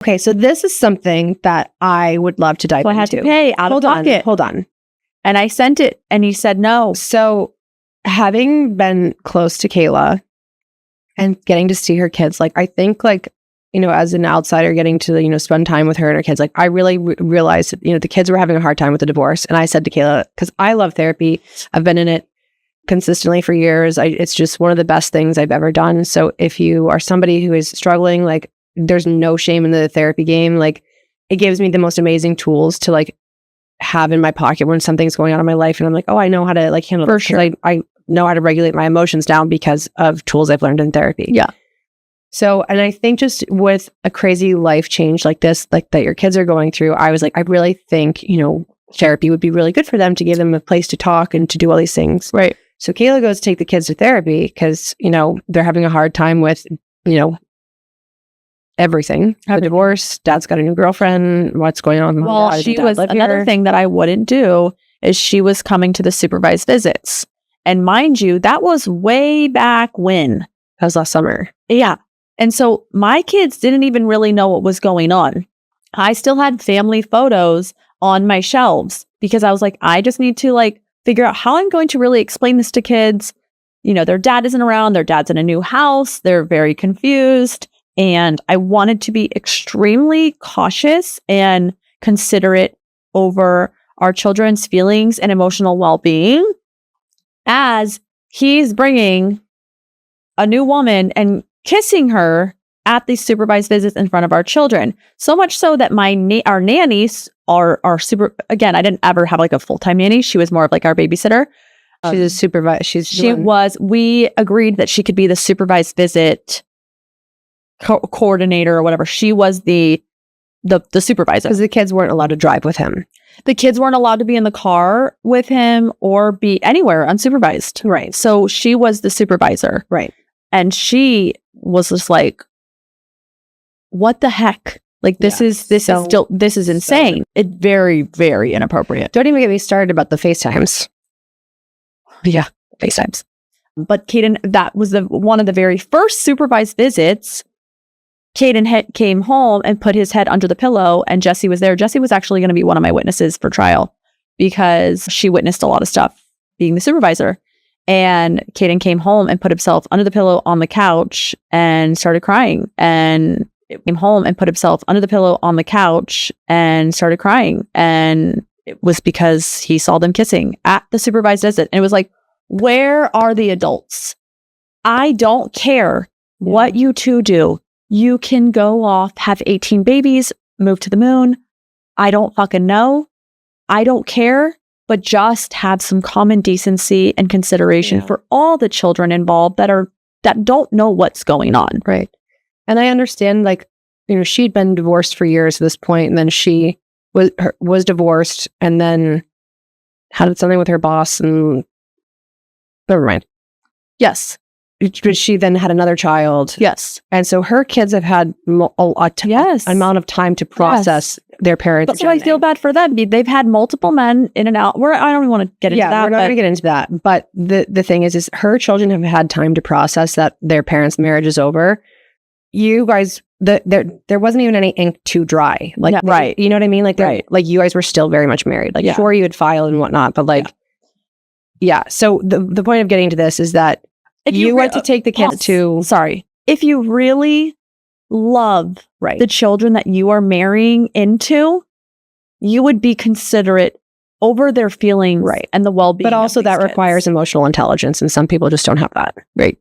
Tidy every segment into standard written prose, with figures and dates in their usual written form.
Okay, so this is something that I would love to dive into. I had to pay out of pocket. Hold on. And I sent it and he said no. So having been close to Kayla and getting to see her kids, like I think like, you know, as an outsider getting to, you know, spend time with her and her kids, like I really realized, you know, the kids were having a hard time with the divorce. And I said to Kayla, because I love therapy, I've been in it consistently for years. It's just one of the best things I've ever done. So if you are somebody who is struggling, like there's no shame in the therapy game. Like it gives me the most amazing tools to like have in my pocket when something's going on in my life. And I'm like, oh, I know how to like handle For this. sure. I know how to regulate my emotions down because of tools I've learned in therapy. Yeah. So, and I think just with a crazy life change like this, like that your kids are going through, I was like, I really think, you know, therapy would be really good for them to give them a place to talk and to do all these things. Right. So Kayla goes to take the kids to therapy because, you know, they're having a hard time with, you know, everything. The divorce, dad's got a new girlfriend, what's going on? Well, she was, another thing that I wouldn't do is she was coming to the supervised visits. And mind you, that was way back when. That was last summer. Yeah. And so my kids didn't even really know what was going on. I still had family photos on my shelves because I was like, I just need to like figure out how I'm going to really explain this to kids. You know, their dad isn't around, their dad's in a new house, they're very confused. And I wanted to be extremely cautious and considerate over our children's feelings and emotional well-being as he's bringing a new woman and kissing her at these supervised visits in front of our children. So much so that our nannies are super, again, I didn't ever have like a full-time nanny. She was more of like our babysitter. She's a supervisor. We agreed that she could be the supervised visit coordinator or whatever. She was the supervisor. Because the kids weren't allowed to drive with him. The kids weren't allowed to be in the car with him or be anywhere unsupervised. Right. So she was the supervisor. Right. And she was just like, what the heck? Like this is insane. It's very, very inappropriate. Don't even get me started about the FaceTimes. Yeah. FaceTimes. But Caden, that was one of the very first supervised visits. Caden came home and put his head under the pillow and Jessie was there. Jessie was actually going to be one of my witnesses for trial because she witnessed a lot of stuff being the supervisor. And Caden came home and put himself under the pillow on the couch and started crying. And it came home and put himself under the pillow on the couch and started crying. And it was because he saw them kissing at the supervised visit. And it was like, where are the adults? I don't care what you two do. You can go off, have 18 babies, move to the moon. I don't fucking know. I don't care. But just have some common decency and consideration for all the children involved that don't know what's going on. Right. And I understand, like, you know, she'd been divorced for years at this point, and then she was divorced, and then had something with her boss, and never mind. Yes. But she then had another child. Yes. And so her kids have had amount of time to process their parents. That's why I feel bad for them. They've had multiple men in and out. I don't even want to get into that. Yeah, we're not going to get into that. But the thing is her children have had time to process that their parents' marriage is over. You guys, there wasn't even any ink too dry. Like, right. You know what I mean? Like, like you guys were still very much married. Like, sure, you had filed and whatnot, but like, So the point of getting to this is that if you went to take the kids if you really love the children that you are marrying into, you would be considerate over their feelings and the well-being. But also that requires emotional intelligence, and some people just don't have that. Right.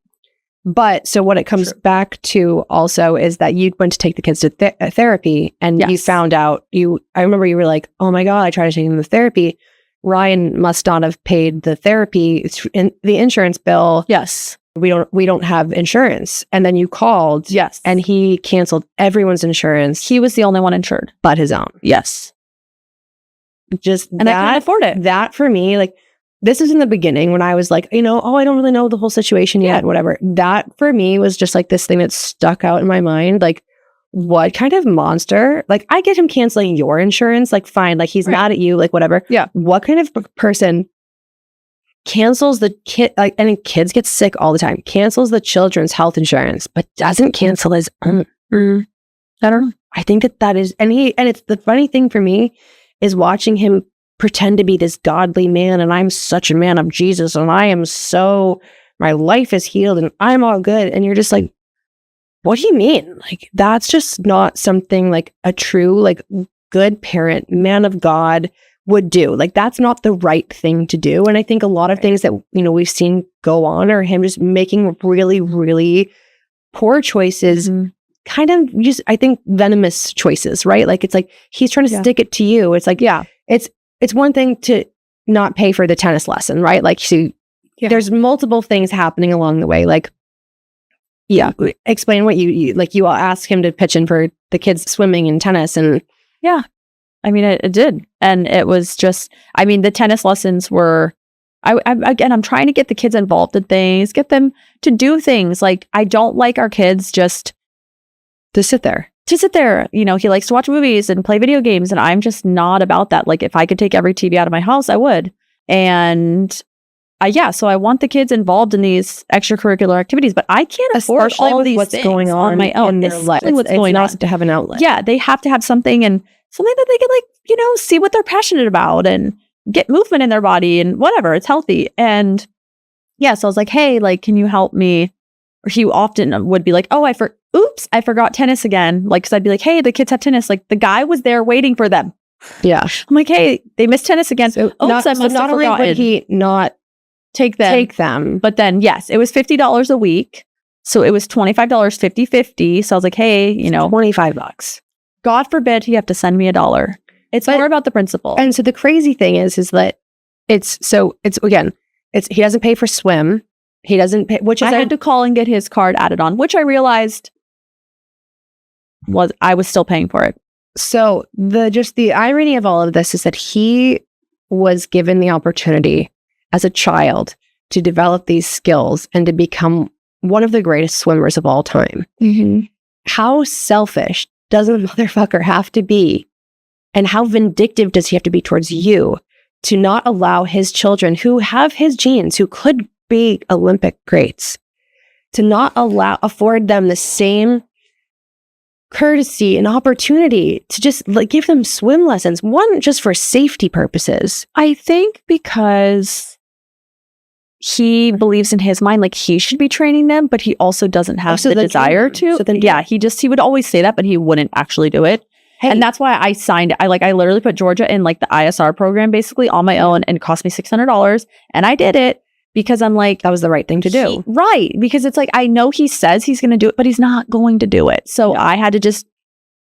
But so what it comes back to also is that you went to take the kids to therapy, and you found out I remember you were like, oh my God, I tried to take them to therapy. Ryan must not have paid the therapy in the insurance bill. Yes. We don't have insurance. And then you called. Yes. And he canceled everyone's insurance. He was the only one insured. But his own. Yes. And I couldn't afford it. That for me, like, this is in the beginning when I was like, I don't really know the whole situation yet, whatever. That for me was just like this thing that stuck out in my mind. Like, what kind of monster? Like, I get him canceling your insurance. Like, fine. Like, he's mad at you. Like, whatever. Yeah. What kind of person cancels the kid? Like, and kids get sick all the time. Cancels the children's health insurance, but doesn't cancel his own. I don't know. I think that is, and it's the funny thing for me is watching him pretend to be this godly man, and I'm such a man of Jesus, and my life is healed, and I'm all good. And you're just like, what do you mean? Like, that's just not something like a true, like, good parent, man of God would do. Like, that's not the right thing to do. And I think a lot of things that, we've seen go on are him just making really, really poor choices, kind of just, I think, venomous choices, right? Like, it's like, he's trying to stick it to you. It's like, it's one thing to not pay for the tennis lesson, right? Like, there's multiple things happening along the way. Like, explain what you like. You all ask him to pitch in for the kids swimming and tennis, and I mean, it did, and it was just. I mean, the tennis lessons were. I'm trying to get the kids involved in things, get them to do things. Like, I don't like our kids just to sit there. He likes to watch movies and play video games, and I'm just not about that. Like, if I could take every TV out of my house, I would. And so I want the kids involved in these extracurricular activities, but I can't afford all these what's things going on my own. In their life. What's going on to have an outlet. Yeah, they have to have something that they can, like, see what they're passionate about and get movement in their body and whatever. It's healthy. And so I was like, hey, like, can you help me? Or he often would be like, oh, I forgot tennis again. Like, cause I'd be like, hey, the kids have tennis. Like, the guy was there waiting for them. Yeah. I'm like, hey, they missed tennis again. So not only would he not take them, but then, yes, it was $50 a week. So it was $25, 50-50. So I was like, hey, $25. God forbid he have to send me $1. It's more about the principle. And so the crazy thing is that he doesn't pay for swim. He doesn't pay, which is I had to call and get his card added on, which I realized I was still paying for it. So the irony of all of this is that he was given the opportunity as a child to develop these skills and to become one of the greatest swimmers of all time. Mm-hmm. How selfish does a motherfucker have to be? And how vindictive does he have to be towards you to not allow his children who have his genes, who could be Olympic greats, to not afford them the same courtesy and opportunity to just give them swim lessons, one, just for safety purposes? I think because he believes in his mind, like, he should be training them, but he also doesn't have the desire to. So then, he would always say that, but he wouldn't actually do it. Hey. And that's why I signed. I literally put Georgia in like the ISR program basically on my own, and it cost me $600, and I did it because I'm like, that was the right thing to do. Right. Because it's like, I know he says he's going to do it, but he's not going to do it. So I had to just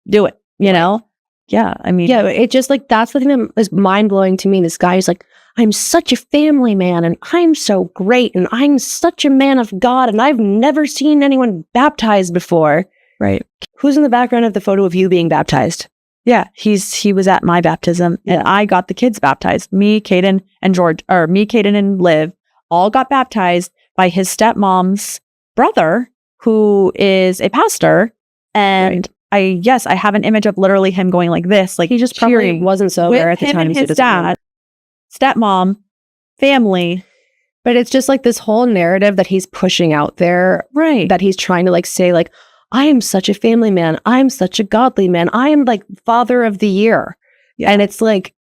do it, you know? Yeah. I mean, it just that's the thing that is mind blowing to me. This guy is like, I'm such a family man, and I'm so great, and I'm such a man of God, and I've never seen anyone baptized before. Right. Who's in the background of the photo of you being baptized? Yeah, he was at my baptism, and I got the kids baptized. Me, Caden, and Liv all got baptized by his stepmom's brother, who is a pastor. And I have an image of literally him going like this, like, he just probably wasn't sober at the time. And his dad, stepmom, family. But it's just like this whole narrative that he's pushing out there, right? That he's trying to say I am such a family man. I'm such a godly man. I am father of the year. Yeah. And it's like,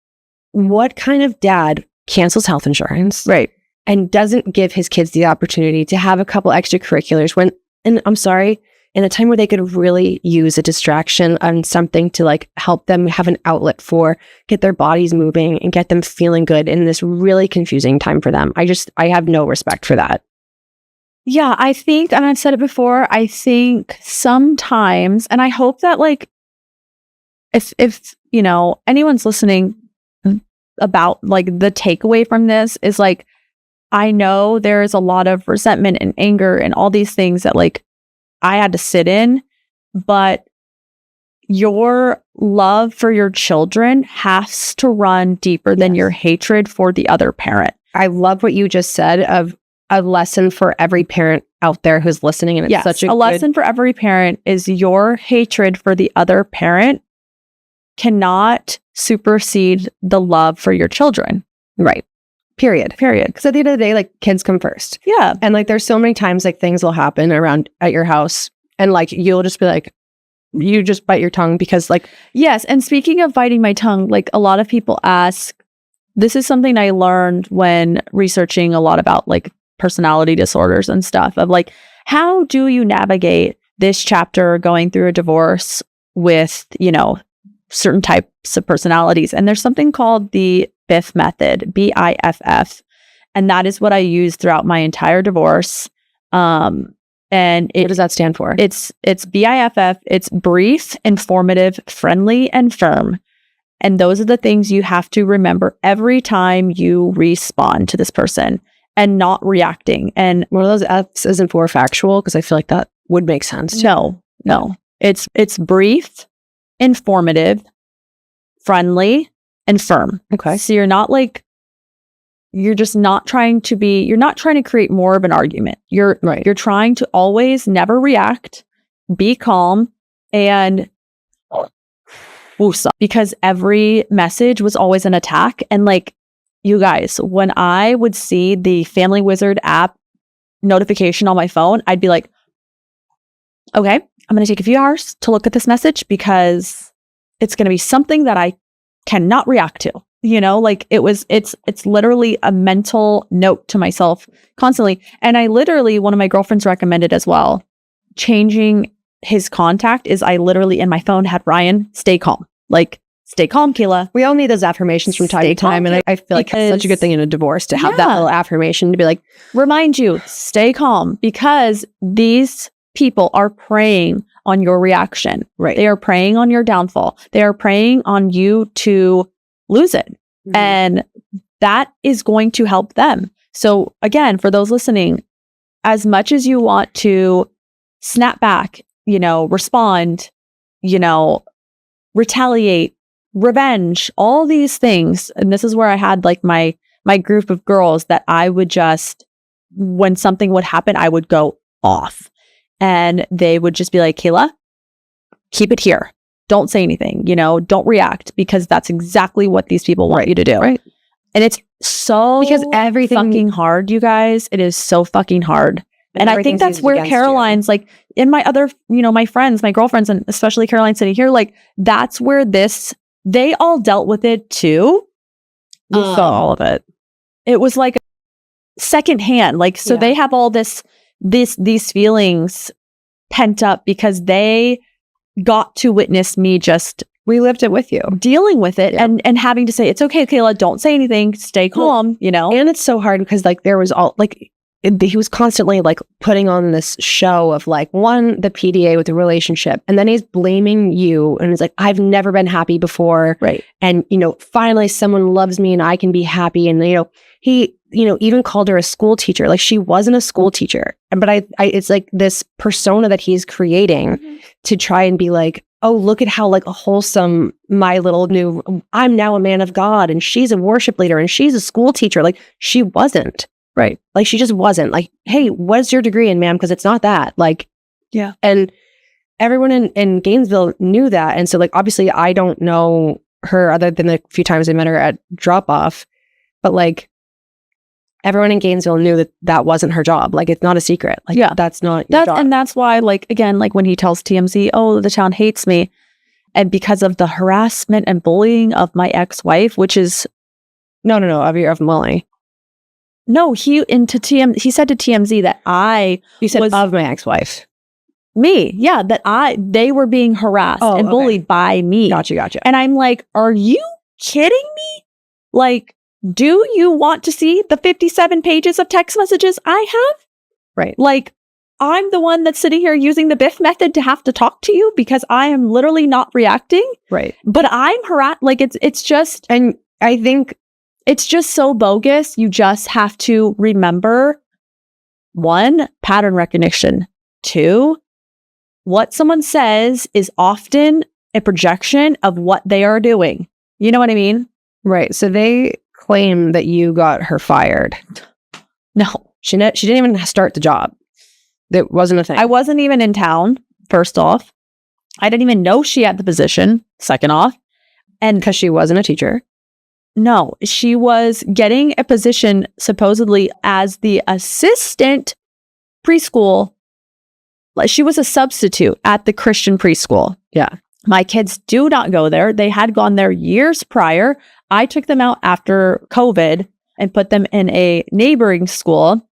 what kind of dad cancels health insurance? Right. And doesn't give his kids the opportunity to have a couple extracurriculars and I'm sorry, in a time where they could really use a distraction on something to help them have an outlet for, get their bodies moving and get them feeling good in this really confusing time for them. I have no respect for that. Yeah, I think, and I've said it before, I think sometimes, and I hope that if anyone's listening about the takeaway from this is I know there's a lot of resentment and anger and all these things that I had to sit in, but your love for your children has to run deeper than your hatred for the other parent. I love what you just said of a lesson for every parent out there who's listening. And it's such a lesson for every parent is your hatred for the other parent cannot supersede the love for your children. Right. Period. Because at the end of the day, kids come first. Yeah. And there's so many times things will happen around at your house, and you'll just be like, you just bite your tongue because like, yes. And speaking of biting my tongue, like a lot of people ask, this is something I learned when researching a lot about like personality disorders and stuff of like, how do you navigate this chapter going through a divorce with, you know, certain types of personalities? And there's something called the BIFF method, BIFF. And that is what I used throughout my entire divorce. And what does that stand for? It's BIFF. It's brief, informative, friendly, and firm. And those are the things you have to remember every time you respond to this person and not reacting. And one of those F's isn't for factual, because I feel like that would make sense. No. It's brief, informative, friendly, and firm. Okay. So you're not trying to create more of an argument. You're trying to always never react, be calm, and because every message was always an attack. And like, you guys, when I would see the Family Wizard app notification on my phone, I'd be like, okay, I'm going to take a few hours to look at this message because it's going to be something that I cannot react to. You know, like it's literally a mental note to myself constantly. And I literally, one of my girlfriends recommended as well, changing his contact is I literally in my phone had Ryan, stay calm. Like, stay calm, Kayla. We all need those affirmations from time to time. And I feel like it's such a good thing in a divorce to have that little affirmation to be like, remind you, stay calm, because these people are preying on your reaction. Right. They are preying on your downfall. They are preying on you to lose it. Mm-hmm. And that is going to help them. So again, for those listening, as much as you want to snap back, you know, respond, you know, retaliate, revenge, all these things. And this is where I had like my group of girls that I would just, when something would happen, I would go off. And they would just be like, Kayla, keep it here. Don't say anything, you know, don't react, because that's exactly what these people want you to do. Right. And it's so fucking hard, you guys. It is so fucking hard. And I think that's where Caroline's like, in my other, you know, my friends, my girlfriends, and especially Caroline sitting here, like, that's where they all dealt with it too. We saw all of it. It was like secondhand. Like, so they have all these feelings pent up because they got to witness me we lived it with you, dealing with it and having to say, it's okay, Kayla, don't say anything, stay calm, you know? And it's so hard because like there was all like, he was constantly like putting on this show of like, one, the PDA with the relationship. And then he's blaming you. And it's like, I've never been happy before. Right. And, you know, finally someone loves me and I can be happy. And, you know, he, you know, even called her a school teacher. Like, she wasn't a school teacher. But I it's like this persona that he's creating to try and be like, oh, look at how like a wholesome, my little new, I'm now a man of God and she's a worship leader and she's a school teacher. Like, she wasn't. Right. Like, she just wasn't. Like, hey, what's your degree in, ma'am? Because it's not that. Like, yeah. And everyone in Gainesville knew that. And so, like, obviously, I don't know her other than the few times I met her at drop off. But, like, everyone in Gainesville knew that that wasn't her job. Like, it's not a secret. Like, that's not your job. And that's why, like, again, like when he tells TMZ, oh, the town hates me. And because of the harassment and bullying of my ex-wife, which is... No, of Molly. No, he said to TMZ that You said of my ex-wife. Me, yeah, they were being harassed and bullied by me. Gotcha. And I'm like, are you kidding me? Like, do you want to see the 57 pages of text messages I have? Right. Like, I'm the one that's sitting here using the Biff method to have to talk to you because I am literally not reacting. Right. But I'm harassed. Like, it's just... And I think... It's just so bogus. You just have to remember, 1, pattern recognition. 2, what someone says is often a projection of what they are doing. You know what I mean? Right. So they claim that you got her fired. No. She didn't even start the job. That wasn't a thing. I wasn't even in town, first off. I didn't even know she had the position, second off. And because she wasn't a teacher. No, she was getting a position supposedly as the assistant preschool she was a substitute at the Christian preschool. Yeah. My kids do not go there. They had gone there years prior. I took them out after COVID and put them in a neighboring school.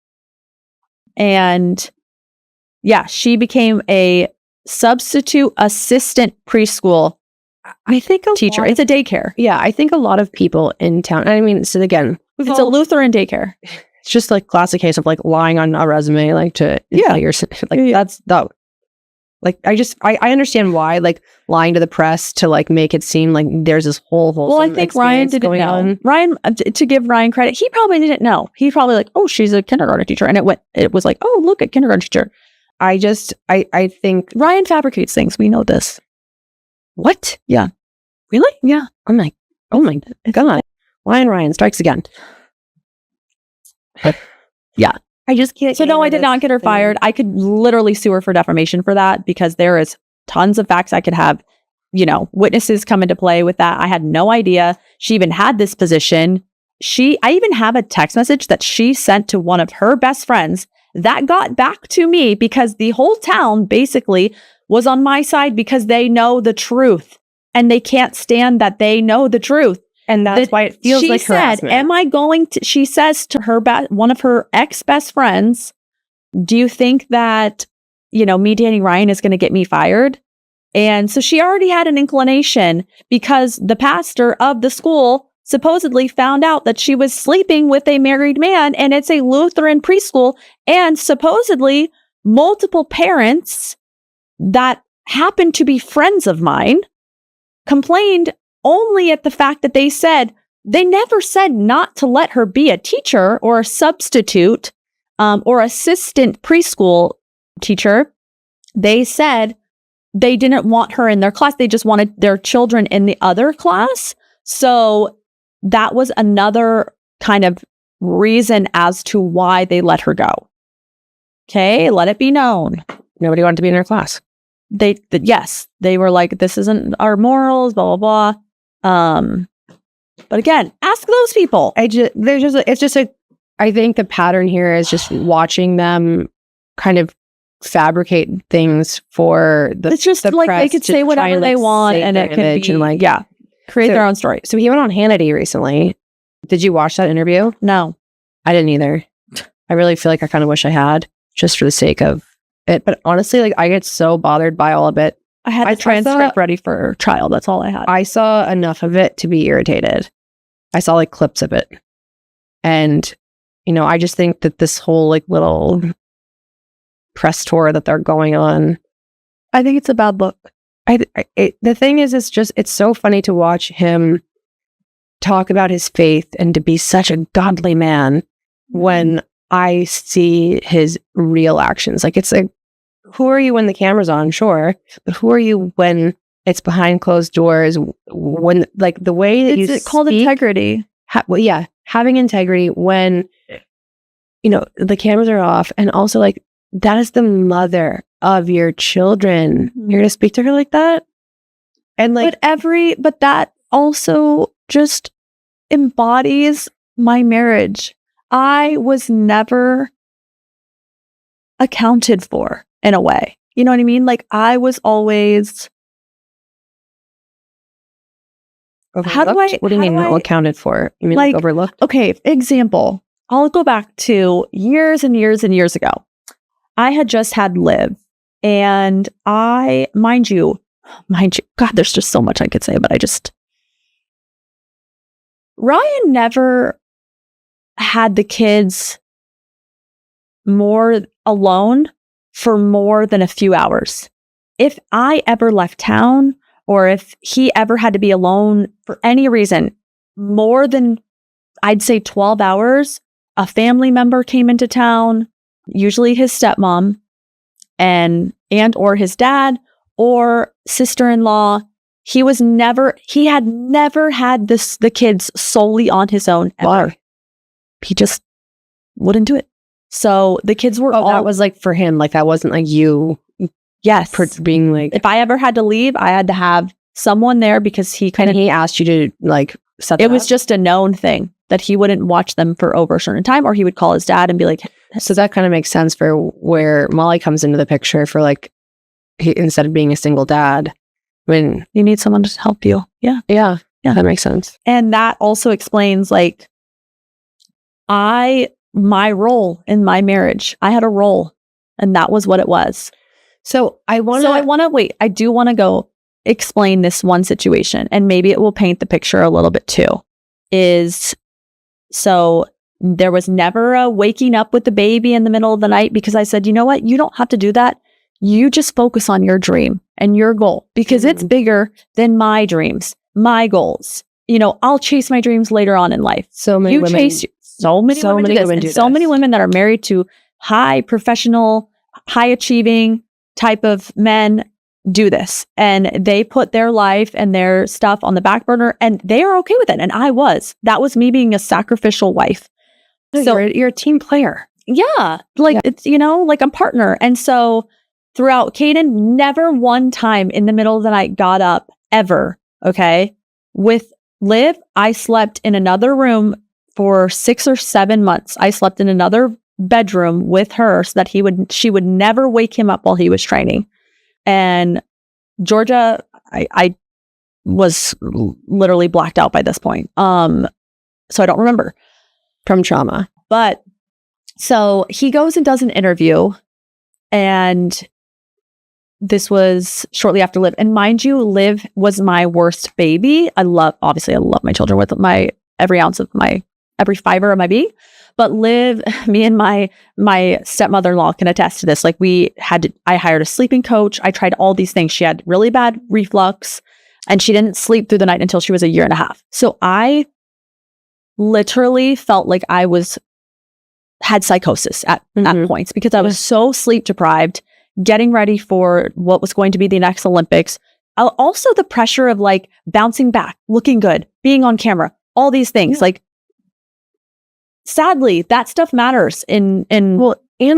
And yeah, she became a substitute assistant preschool I think teacher. It's a daycare. Yeah, I think a lot of people in town, I mean, so again, It's a Lutheran daycare. it's just like classic case of like lying on a resume, like to your, like that's that. Like I understand why, like lying to the press to like make it seem like there's this whole Well, I think Ryan didn't know. on. Ryan, to give Ryan credit, he probably didn't know. He probably like, oh, she's a kindergarten teacher, and it was like, oh, look at kindergarten teacher. I think Ryan fabricates things. We know this. What? Yeah. Really? Yeah. I'm like, oh my god, Ryan strikes again. Yeah. I just can't. So no, I did not get her fired. I could literally sue her for defamation for that because there is tons of facts I could have, witnesses come into play with that. I had no idea she even had this position. I even have a text message that she sent to one of her best friends that got back to me because the whole town basically was on my side because they know the truth and they can't stand that they know the truth. And that's why it feels like harassment. Am I going to, she says to her, one of her ex-best friends, do you think that, me dating Ryan is going to get me fired? And so she already had an inclination because the pastor of the school supposedly found out that she was sleeping with a married man, and it's a Lutheran preschool, and supposedly multiple parents that happened to be friends of mine complained only at the fact that they never said not to let her be a teacher or a substitute or assistant preschool teacher. They said they didn't want her in their class. They just wanted their children in the other class. So that was another kind of reason as to why they let her go. Okay, let it be known. Nobody wanted to be in her class. Yes, they were like, this isn't our morals, blah, blah, blah. But again, ask those people. I think the pattern here is just watching them kind of fabricate things for it's just the like they could say whatever they want and it could be, and create their own story. So he went on Hannity recently. Did you watch that interview? No. I didn't either. I really feel like I kind of wish I had, just for the sake of it. But honestly, like I get so bothered by all of it. I had the transcript ready for trial. That's all I had. I saw enough of it to be irritated. I saw like clips of it. And, I just think that this whole like little press tour that they're going on, I think it's a bad look. The thing is, it's so funny to watch him talk about his faith and to be such a godly man when I see his real actions. Like, it's like, who are you when the camera's on? Sure. But who are you when it's behind closed doors? When, like, the way that it's called integrity. Having integrity when, the cameras are off. And also, like, that is the mother of your children. You're going to speak to her like that? And like, but that also just embodies my marriage. I was never accounted for in a way. You know what I mean? Like, I was always overlooked? What do you mean accounted for? You mean like overlooked? Okay, example. I'll go back to years and years and years ago. I had just had Liv, and mind you, God, there's just so much I could say, but Ryan never had the kids more alone for more than a few hours. If I ever left town or if he ever had to be alone for any reason, more than I'd say 12 hours, a family member came into town, usually his stepmom and or his dad or sister-in-law. He had never had the kids solely on his own ever. He just wouldn't do it. So the kids were all... that was like for him. Like that wasn't like you. Yes. Being like... If I ever had to leave, I had to have someone there because he asked you to like set it up? Was just a known thing. that he wouldn't watch them for over a certain time, or he would call his dad and be like, So that kind of makes sense for where Molly comes into the picture for like, instead of being a single dad, when you need someone to help you. Yeah. Yeah, that makes sense. And that also explains like my role in my marriage. I had a role, and that was what it was. So I do want to go explain this one situation, and maybe it will paint the picture a little bit too. So there was never a waking up with the baby in the middle of the night, because I said, you know what? You don't have to do that. You just focus on your dream and your goal, because it's bigger than my dreams, my goals. You know, I'll chase my dreams later on in life. So many women do this. So many women that are married to high professional, high achieving type of men do this, and they put their life and their stuff on the back burner, and they are okay with it. And that was me being a sacrificial wife. No, so you're a team player. Yeah. It's, like a partner. And so throughout, Caden never one time in the middle of the night got up ever. Okay. With Liv, I slept in another room for 6 or 7 months. I slept in another bedroom with her so that she would never wake him up while he was training. And Georgia, I was literally blacked out by this point. So I don't remember. From trauma. But so he goes and does an interview, and this was shortly after Liv. And mind you, Liv was my worst baby. I love my children with every fiber of my being. But Liv, me and my stepmother-in-law can attest to this. Like I hired a sleeping coach. I tried all these things. She had really bad reflux, and she didn't sleep through the night until she was 1.5 years. So I literally felt like I had psychosis at points, because I was so sleep deprived, getting ready for what was going to be the next Olympics. Also the pressure of like bouncing back, looking good, being on camera, all these things. Yeah. Like, sadly, that stuff matters and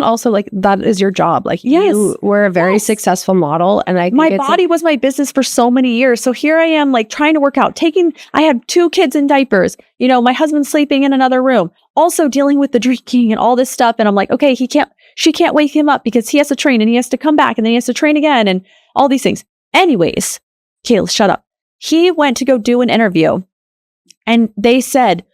also like that is your job. Like, you were a very successful model, and my body was my business for so many years. So here I am, like trying to work out, I had 2 kids in diapers, my husband's sleeping in another room, also dealing with the drinking and all this stuff. And I'm like, okay, she can't wake him up because he has to train, and he has to come back, and then he has to train again, and all these things. Anyways, Kayla, shut up. He went to go do an interview, and they said,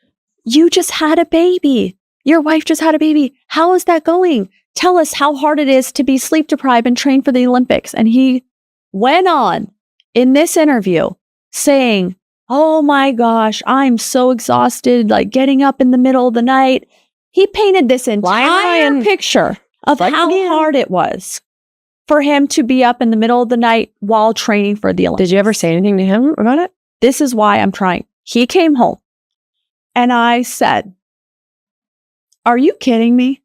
you just had a baby. Your wife just had a baby. How is that going? Tell us how hard it is to be sleep deprived and train for the Olympics. And he went on in this interview saying, oh my gosh, I'm so exhausted, like getting up in the middle of the night. He painted this entire picture of how hard it was for him to be up in the middle of the night while training for the Olympics. Did you ever say anything to him about it? This is why I'm trying. He came home, and I said, are you kidding me?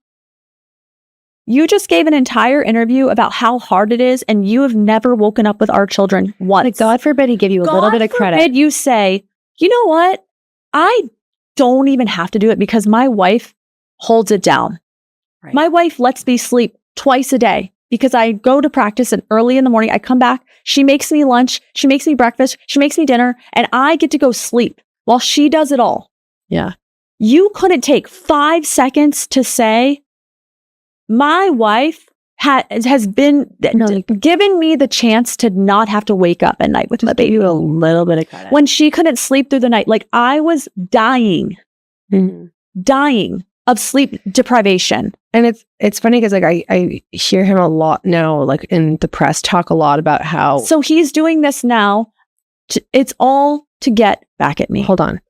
You just gave an entire interview about how hard it is, and you have never woken up with our children once. Like, God forbid he give you a little bit of credit. God forbid you say, you know what? I don't even have to do it because my wife holds it down. Right. My wife lets me sleep twice a day because I go to practice and early in the morning, I come back, she makes me lunch, she makes me breakfast, she makes me dinner, and I get to go sleep while she does it all. Yeah. You couldn't take 5 seconds to say, my wife has been given me the chance to not have to wake up at night with my baby. A little bit of credit. When she couldn't sleep through the night. Like, I was dying of sleep deprivation. And it's funny because like I hear him a lot now, like in the press, talk a lot about how. So he's doing this now. It's all to get back at me. Hold on.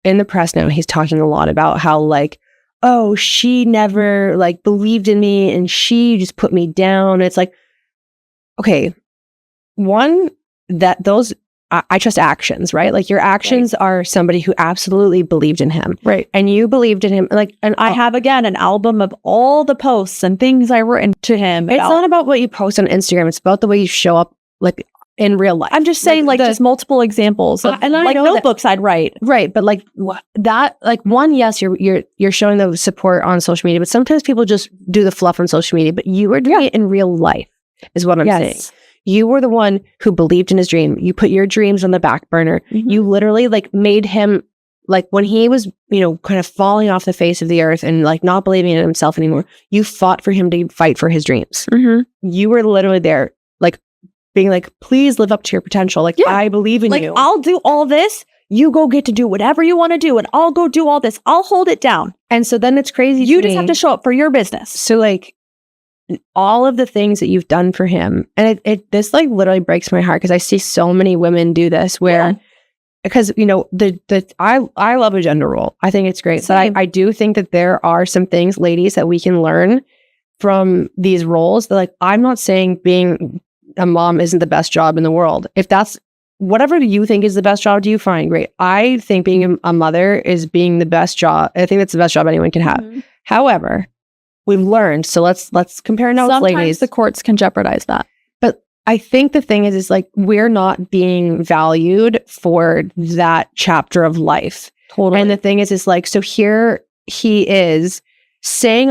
In the press now, he's talking a lot about how like, oh, she never like believed in me and she just put me down. It's like, okay, one, that those, I trust actions, right? Like your actions are somebody who absolutely believed in him. Right. And you believed in him. Like, and I have again an album of all the posts and things I written to him. It's not about what you post on Instagram. It's about the way you show up like in real life. I'm just saying like just multiple examples of and like notebooks I'd write. Right. But like that, like one, yes, you're showing the support on social media, but sometimes people just do the fluff on social media, but you were doing it in real life is what I'm saying. You were the one who believed in his dream. You put your dreams on the back burner. Mm-hmm. You literally like made him like when he was, you know, kind of falling off the face of the earth and like not believing in himself anymore, you fought for him to fight for his dreams. You were literally there, like being like, please live up to your potential. Like, I believe in like, you. I'll do all this. You go get to do whatever you want to do, and I'll go do all this. I'll hold it down. And so then it's crazy. You just have to show up for your business. So like all of the things that you've done for him, and this like literally breaks my heart because I see so many women do this where, because you know I love a gender role. I think it's great, but I do think that there are some things, ladies, that we can learn from these roles. That like, I'm not saying being a mom isn't the best job in the world. If that's whatever you think is the best job, do you find great? I think being a mother is being the best job. I think that's the best job anyone can have. However, we've learned. So let's compare notes, Sometimes ladies. the courts can jeopardize that. But I think the thing is like we're not being valued for that chapter of life. Totally. And the thing is like, so here he is saying